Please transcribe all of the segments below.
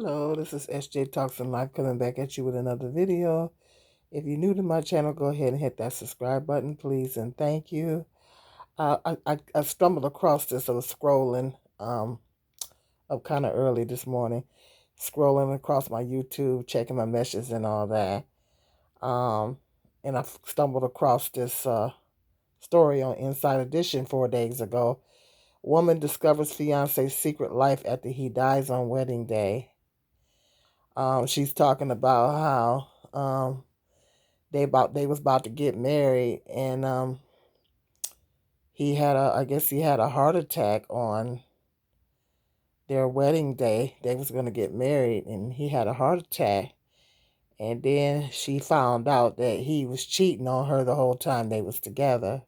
Hello, this is SJ Talks and Life coming back at you with another video. If you're new to my channel, go ahead and hit that subscribe button, please, and thank you. I stumbled across this. I was scrolling up kind of early this morning, scrolling across my YouTube, checking my messages and all that. Um, and I stumbled across this story on Inside Edition 4 days ago. Woman discovers fiance's secret life after he dies on wedding day. She's talking about how they was about to get married, and I guess he had a heart attack on their wedding day. They was gonna get married, and he had a heart attack, and then she found out that he was cheating on her the whole time they was together.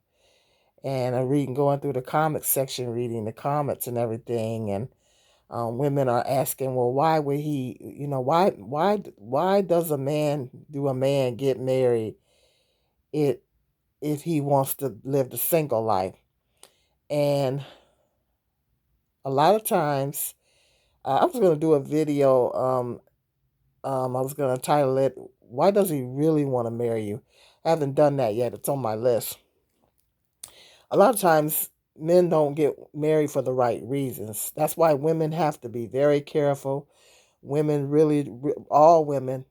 And I'm going through the comments section, reading the comments and everything, and women are asking, well, why would he, why does a man get married if he wants to live the single life? And a lot of times, I was going to do a video, I was going to title it, Why Does He Really Want to Marry You? I haven't done that yet. It's on my list. A lot of times, men don't get married for the right reasons. That's why women have to be very careful. All women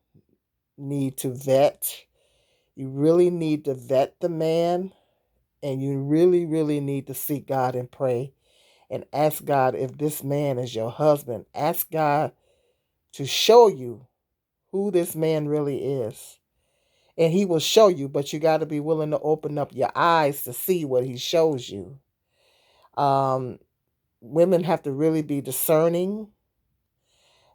need to vet. You really need to vet the man, and you really, really need to seek God and pray and ask God if this man is your husband. Ask God to show you who this man really is. And he will show you, but you got to be willing to open up your eyes to see what he shows you. Women have to really be discerning,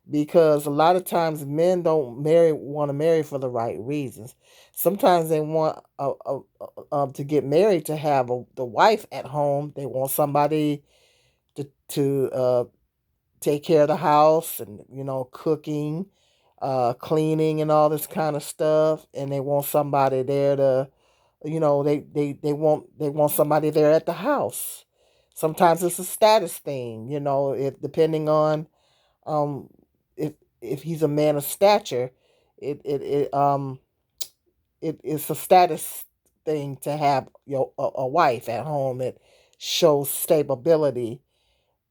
because a lot of times men don't want to marry for the right reasons. Sometimes they want to get married to have the wife at home. They want somebody to take care of the house and cooking, cleaning, and all this kind of stuff. And they want somebody there to, they want somebody there at the house. Sometimes it's a status thing, depending on um if he's a man of stature, it's a status thing to have a wife at home. It shows stability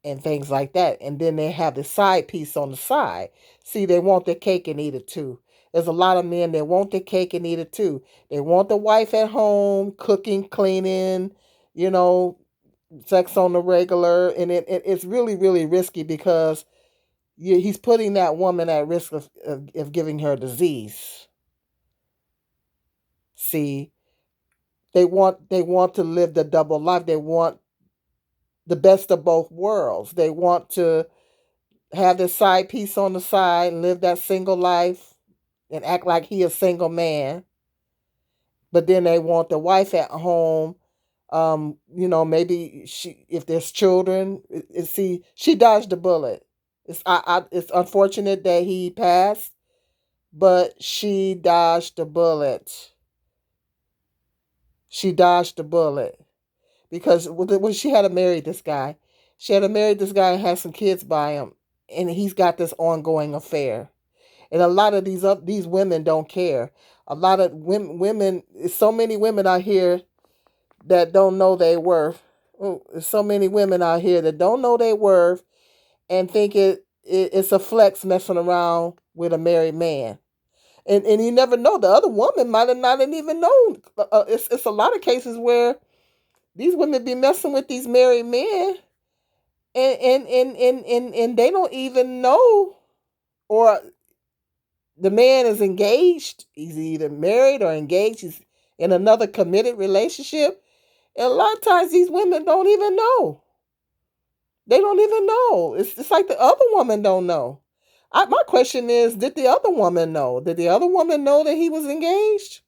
and things like that. And then they have the side piece on the side. See, they want their cake and eat it too. There's a lot of men that want their cake and eat it too. They want the wife at home, cooking, cleaning, you know, sex on the regular. And it's really, really risky, because he's putting that woman at risk of giving her disease. See, they want to live the double life. They want the best of both worlds. They want to have this side piece on the side and live that single life and act like he a single man. But then they want the wife at home. Maybe if there's children, see, she dodged the bullet. It's unfortunate that he passed, but she dodged the bullet. She dodged the bullet, because when she had to marry this guy, and had some kids by him, and he's got this ongoing affair. And a lot of these women don't care. A lot of women, so many women out here that don't know their worth. There's so many women out here that don't know their worth and think it's a flex messing around with a married man. And you never know. The other woman might have not even known. It's a lot of cases where these women be messing with these married men, and they don't even know, or the man is engaged. He's either married or engaged. He's in another committed relationship. And a lot of times these women don't even know. They don't even know. It's like the other woman don't know. My question is, did the other woman know? Did the other woman know that he was engaged?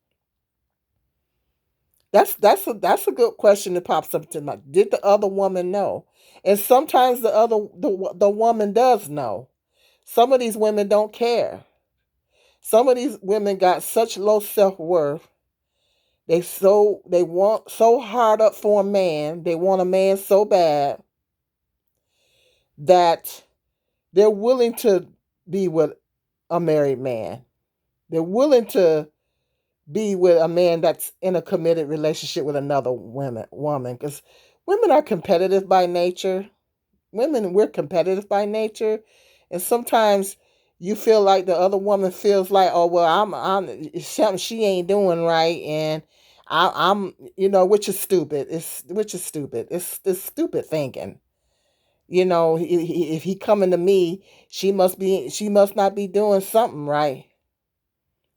That's a good question that pops up to mind. Did the other woman know? And sometimes the woman does know. Some of these women don't care. Some of these women got such low self-worth. They want so hard up for a man. They want a man so bad that they're willing to be with a married man. They're willing to be with a man that's in a committed relationship with another woman, because women are competitive by nature. Women, we're competitive by nature, and sometimes you feel like the other woman feels like, oh well, I'm it's something she ain't doing right, and I'm which is stupid. It's stupid thinking. If he coming to me, she must not be doing something right.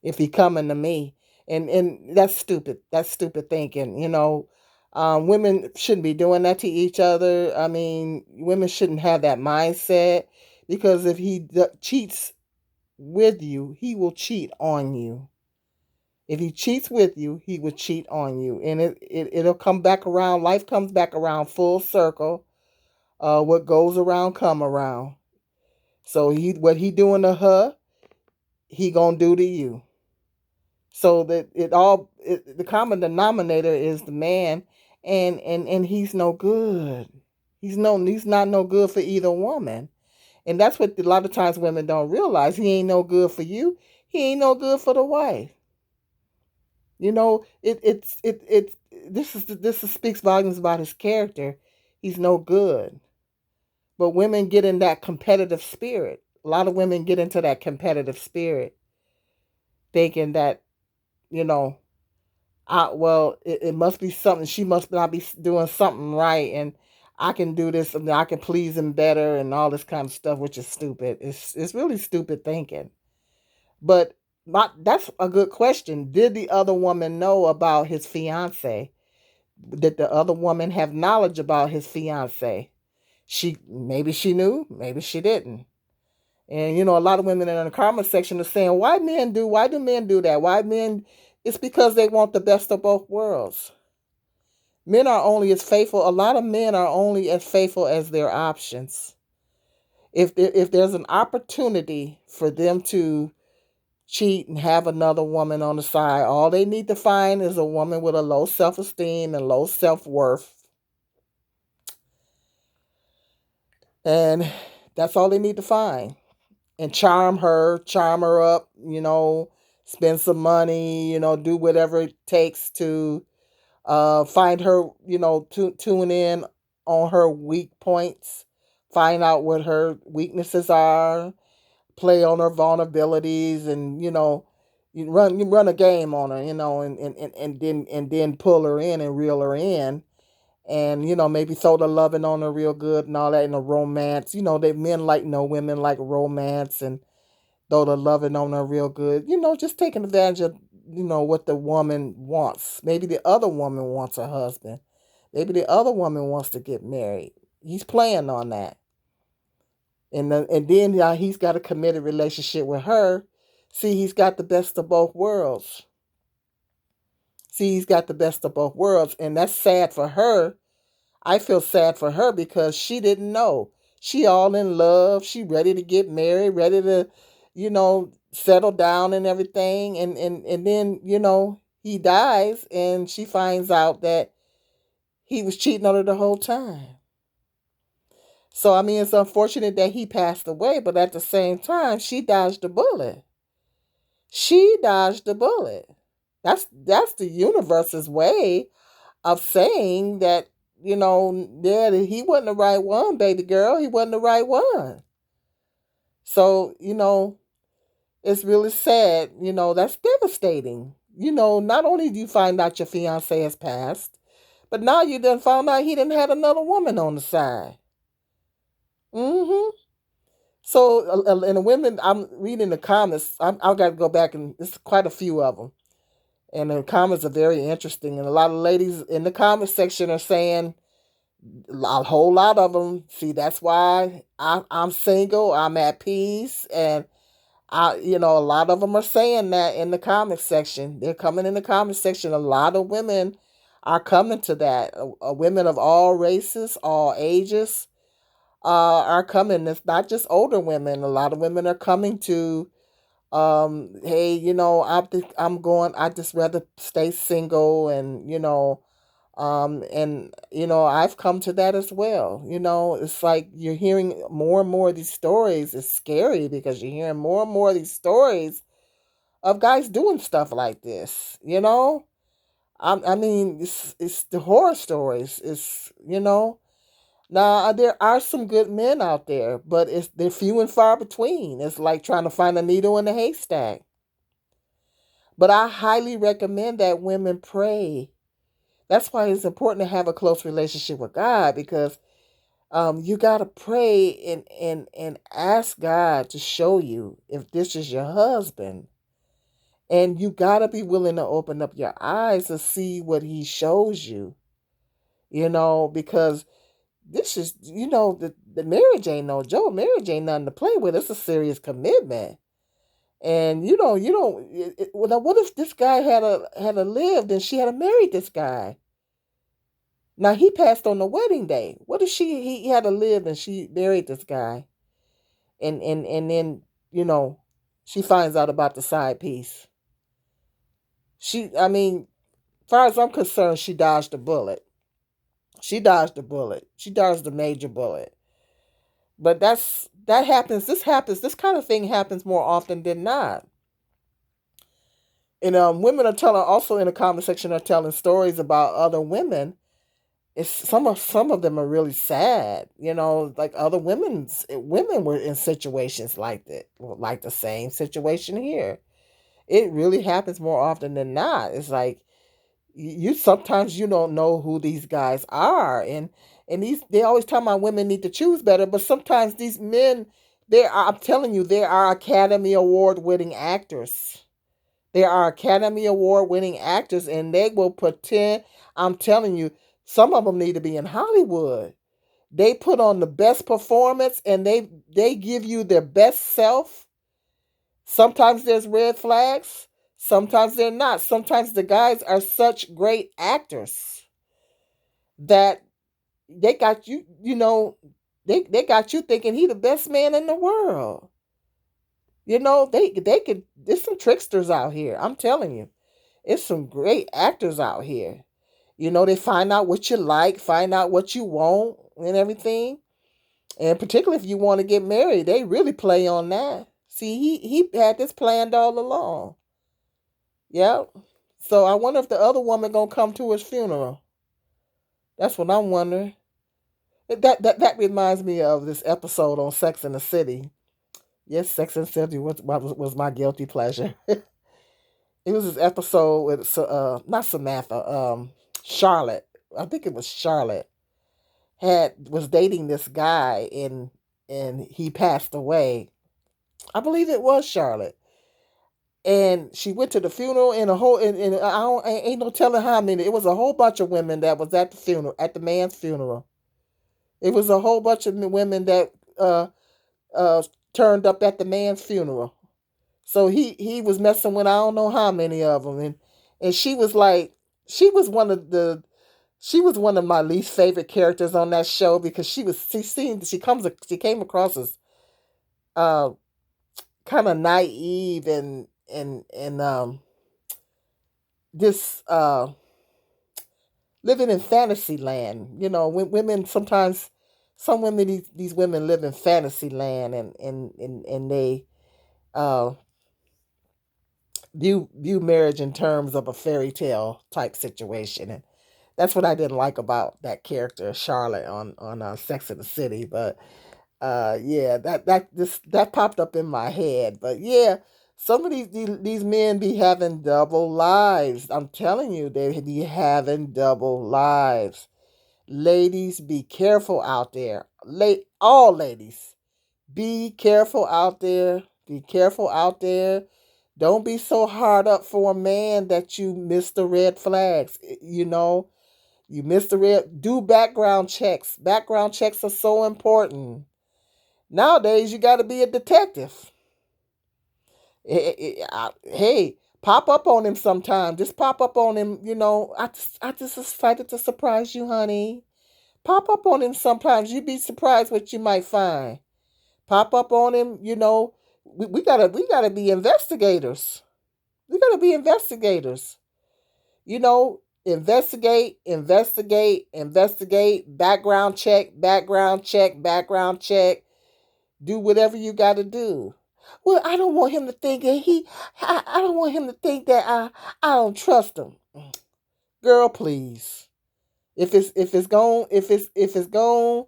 If he coming to me, and that's stupid. That's stupid thinking. Women shouldn't be doing that to each other. I mean, women shouldn't have that mindset, because if he cheats with you, he will cheat on you. If he cheats with you, he will cheat on you, and it'll come back around. Life comes back around full circle. What goes around come around. So what he doing to her, he gonna do to you. So that the common denominator is the man, and he's no good. He's not no good for either woman. And that's what a lot of times women don't realize. He ain't no good for you. He ain't no good for the wife. It this speaks volumes about his character. He's no good. But women get in that competitive spirit. A lot of women get into that competitive spirit, thinking that, you know, well, it must be something. She must not be doing something right, and I can do this, and I can please him better, and all this kind of stuff, which is stupid. It's really stupid thinking. But that's a good question. Did the other woman know about his fiance? Did the other woman have knowledge about his fiance? Maybe she knew, maybe she didn't. And a lot of women in the comment section are saying, why do men do that? Why men It's because they want the best of both worlds. Men are only as faithful, a lot of men are only as faithful as their options. If there's an opportunity for them to cheat and have another woman on the side, all they need to find is a woman with a low self-esteem and low self-worth. And that's all they need to find. And charm her up, spend some money, do whatever it takes to find her, tune in on her weak points, find out what her weaknesses are, play on her vulnerabilities, and you run a game on her, and then pull her in and reel her in, and maybe throw the loving on her real good and all that in a romance. That men like women like romance, and throw the loving on her real good. Just taking advantage of what the woman wants. Maybe the other woman wants a husband. Maybe the other woman wants to get married. He's playing on that, and then he's got a committed relationship with her. See, he's got the best of both worlds. And that's sad for her. I feel sad for her because she didn't know. She all in love. She ready to get married, ready to, settle down and everything. And then, he dies and she finds out that he was cheating on her the whole time. So, I mean, it's unfortunate that he passed away, but at the same time, she dodged the bullet. She dodged the bullet. That's the universe's way of saying that, that he wasn't the right one, baby girl. He wasn't the right one. So, it's really sad. That's devastating. Not only do you find out your fiance has passed, but now you done found out he didn't have another woman on the side. Mm-hmm. So, and the women, I'm reading the comments. I've got to go back, and it's quite a few of them. And the comments are very interesting. And a lot of ladies in the comment section are saying, a whole lot of them, see, that's why I'm single, I'm at peace. And a lot of them are saying that in the comment section. They're coming in the comment section. A lot of women are coming to that. Women of all races, all ages, are coming. It's not just older women. A lot of women are coming to, hey, I'm going. I just rather stay single, and And I've come to that as well. It's like you're hearing more and more of these stories. It's scary because you're hearing more and more of these stories of guys doing stuff like this. I mean, it's the horror stories. Now there are some good men out there, but they're few and far between. It's like trying to find a needle in a haystack. But I highly recommend that women pray. That's why it's important to have a close relationship with God, because you gotta pray and ask God to show you if this is your husband. And you gotta be willing to open up your eyes to see what he shows you. Because this is, the marriage ain't no joke. Marriage ain't nothing to play with. It's a serious commitment. And well, now what if this guy had a lived and she had a married this guy? Now he passed on the wedding day. What if he had to live and she married this guy, and then you know she finds out about the side piece. I mean, as far as I'm concerned, she dodged a bullet. She dodged a bullet. She dodged a major bullet. But that happens. This happens. This kind of thing happens more often than not. And women are telling, also in the comment section, are telling stories about other women. It's some of them are really sad. Like other women were in situations like that, like the same situation here. It really happens more often than not. It's like you sometimes you don't know who these guys are, and they always tell my women need to choose better, but sometimes these men, I'm telling you, they are Academy Award winning actors. They are Academy Award winning actors, and they will pretend. I'm telling you, some of them need to be in Hollywood. They put on the best performance, and they give you their best self. Sometimes there's red flags. Sometimes they're not. Sometimes the guys are such great actors that they got you. They got you thinking he the best man in the world. They could. There's some tricksters out here. I'm telling you. It's some great actors out here. They find out what you like, find out what you want, and everything. And particularly if you want to get married, they really play on that. See, he had this planned all along. Yep. So I wonder if the other woman gonna come to his funeral. That's what I'm wondering. That reminds me of this episode on Sex and the City. Yes, Sex and the City was my guilty pleasure. It was this episode with not Samantha, Charlotte. I think it was Charlotte was dating this guy, and he passed away. I believe it was Charlotte. And she went to the funeral, and ain't no telling how many. It was a whole bunch of women that was at the funeral, at the man's funeral. It was a whole bunch of women that uh turned up at the man's funeral. So he was messing with I don't know how many of them, and she was like, she was one of the she was one of my least favorite characters on that show, because she came across as uh kind of naive, and this living in fantasy land. When women sometimes, some women, these women live in fantasy land, and they uh view marriage in terms of a fairy tale type situation. And that's what I didn't like about that character Charlotte on Sex and the City. But yeah, that popped up in my head. But yeah, some of these men be having double lives. I'm telling you, they be having double lives. Ladies, be careful out there. All ladies, be careful out there. Be careful out there. Don't be so hard up for a man that you miss the red flags. You miss the red. Do background checks. Background checks are so important. Nowadays, you got to be a detective. Hey, pop up on him sometime. Just pop up on him. I just decided to surprise you, honey. Pop up on him sometimes. You'd be surprised what you might find. Pop up on him. We gotta be investigators. We gotta be investigators. You know, Investigate, investigate, investigate, background check, background check, background check. Do whatever you got to do. Well, I don't want him to think that I don't want him to think that I don't trust him. Girl, please. If it's gone, if it's gone,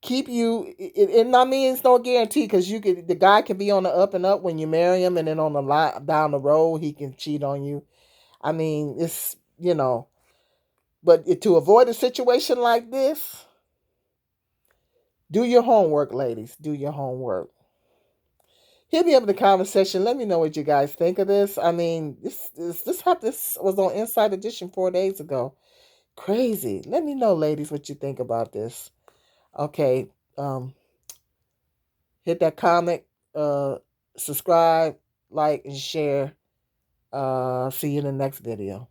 keep you. And I mean, it's no guarantee because the guy can be on the up and up when you marry him, and then on the line down the road he can cheat on you. I mean, it's but to avoid a situation like this, do your homework, ladies. Do your homework. Hit me up in the comment section. Let me know what you guys think of this. I mean, this was on Inside Edition 4 days ago. Crazy. Let me know, ladies, what you think about this. Okay. Hit that comment, subscribe, like, and share. See you in the next video.